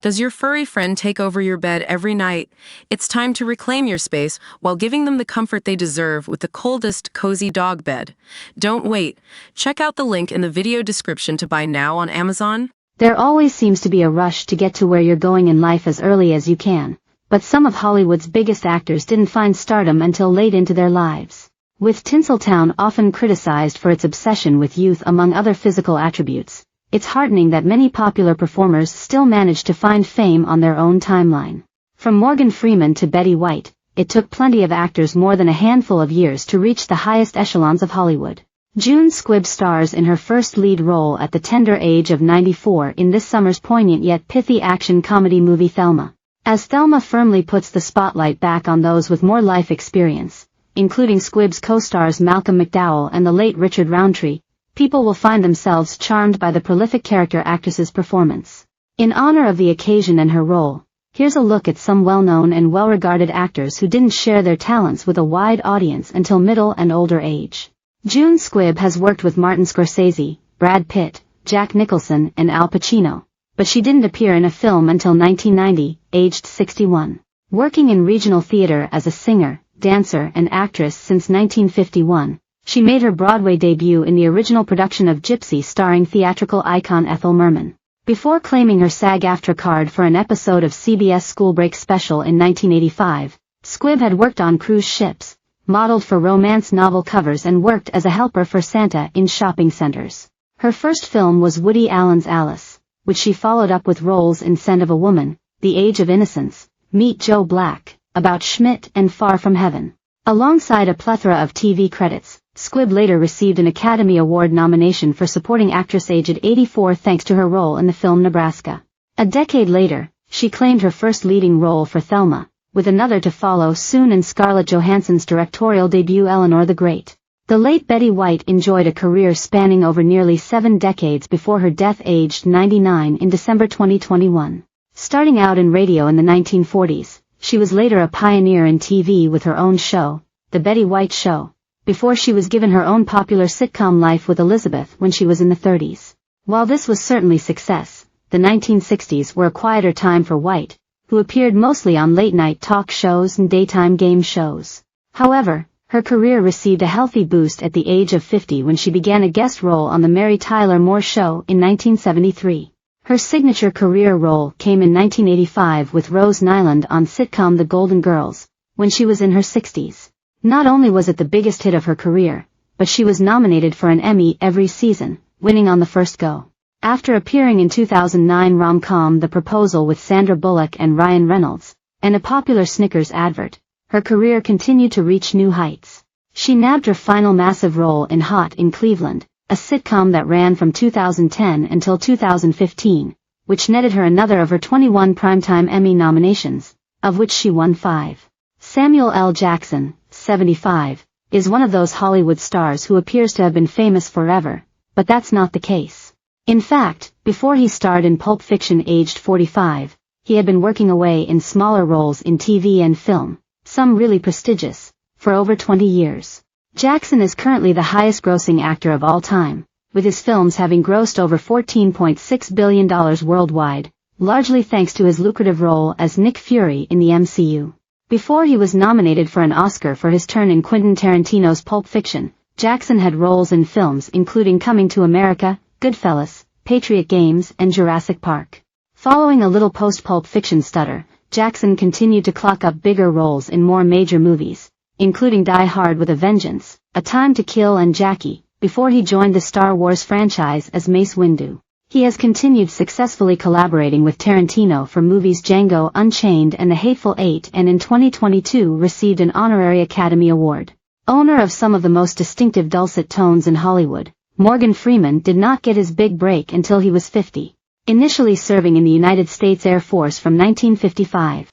Does your furry friend take over your bed every night? It's time to reclaim your space while giving them the comfort they deserve with the coldest, cozy dog bed. Don't wait. Check out the link in the video description to buy now on Amazon. There always seems to be a rush to get to where you're going in life as early as you can, but some of Hollywood's biggest actors didn't find stardom until late into their lives. With Tinseltown often criticized for its obsession with youth among other physical attributes, it's heartening that many popular performers still manage to find fame on their own timeline. From Morgan Freeman to Betty White, it took plenty of actors more than a handful of years to reach the highest echelons of Hollywood. June Squibb stars in her first lead role at the tender age of 94 in this summer's poignant yet pithy action comedy movie Thelma. As Thelma firmly puts the spotlight back on those with more life experience, including Squibb's co-stars Malcolm McDowell and the late Richard Roundtree, people will find themselves charmed by the prolific character actress's performance. In honor of the occasion and her role, here's a look at some well-known and well-regarded actors who didn't share their talents with a wide audience until middle and older age. June Squibb has worked with Martin Scorsese, Brad Pitt, Jack Nicholson, and Al Pacino, but she didn't appear in a film until 1990, aged 61. Working in regional theater as a singer, dancer, and actress since 1951, she made her Broadway debut in the original production of Gypsy starring theatrical icon Ethel Merman. Before claiming her SAG-AFTRA card for an episode of CBS School Break Special in 1985, Squibb had worked on cruise ships, modeled for romance novel covers and worked as a helper for Santa in shopping centers. Her first film was Woody Allen's Alice, which she followed up with roles in Scent of a Woman, The Age of Innocence, Meet Joe Black, About Schmidt, and Far From Heaven. Alongside a plethora of TV credits, Squibb later received an Academy Award nomination for Supporting Actress aged 84 thanks to her role in the film Nebraska. A decade later, she claimed her first leading role for Thelma, with another to follow soon in Scarlett Johansson's directorial debut Eleanor the Great. The late Betty White enjoyed a career spanning over nearly 7 decades before her death aged 99 in December 2021. Starting out in radio in the 1940s, she was later a pioneer in TV with her own show, The Betty White Show, before she was given her own popular sitcom Life with Elizabeth when she was in the 30s. While this was certainly success, the 1960s were a quieter time for White, who appeared mostly on late-night talk shows and daytime game shows. However, her career received a healthy boost at the age of 50 when she began a guest role on The Mary Tyler Moore Show in 1973. Her signature career role came in 1985 with Rose Nyland on sitcom The Golden Girls, when she was in her 60s. Not only was it the biggest hit of her career, but she was nominated for an Emmy every season, winning on the first go. After appearing in 2009 rom-com The Proposal with Sandra Bullock and Ryan Reynolds, and a popular Snickers advert, her career continued to reach new heights. She nabbed her final massive role in Hot in Cleveland, a sitcom that ran from 2010 until 2015, which netted her another of her 21 Primetime Emmy nominations, of which she won 5. Samuel L. Jackson, 75, is one of those Hollywood stars who appears to have been famous forever, but that's not the case. In fact, before he starred in Pulp Fiction aged 45, he had been working away in smaller roles in TV and film, some really prestigious, for over 20 years. Jackson is currently the highest-grossing actor of all time, with his films having grossed over $14.6 billion worldwide, largely thanks to his lucrative role as Nick Fury in the MCU. Before he was nominated for an Oscar for his turn in Quentin Tarantino's Pulp Fiction, Jackson had roles in films including Coming to America, Goodfellas, Patriot Games, and Jurassic Park. Following a little post-Pulp Fiction stutter, Jackson continued to clock up bigger roles in more major movies, including Die Hard with a Vengeance, A Time to Kill and Jackie, before he joined the Star Wars franchise as Mace Windu. He has continued successfully collaborating with Tarantino for movies Django Unchained and The Hateful Eight, and in 2022 received an honorary Academy Award. Owner of some of the most distinctive dulcet tones in Hollywood, Morgan Freeman did not get his big break until he was 50, initially serving in the United States Air Force from 1955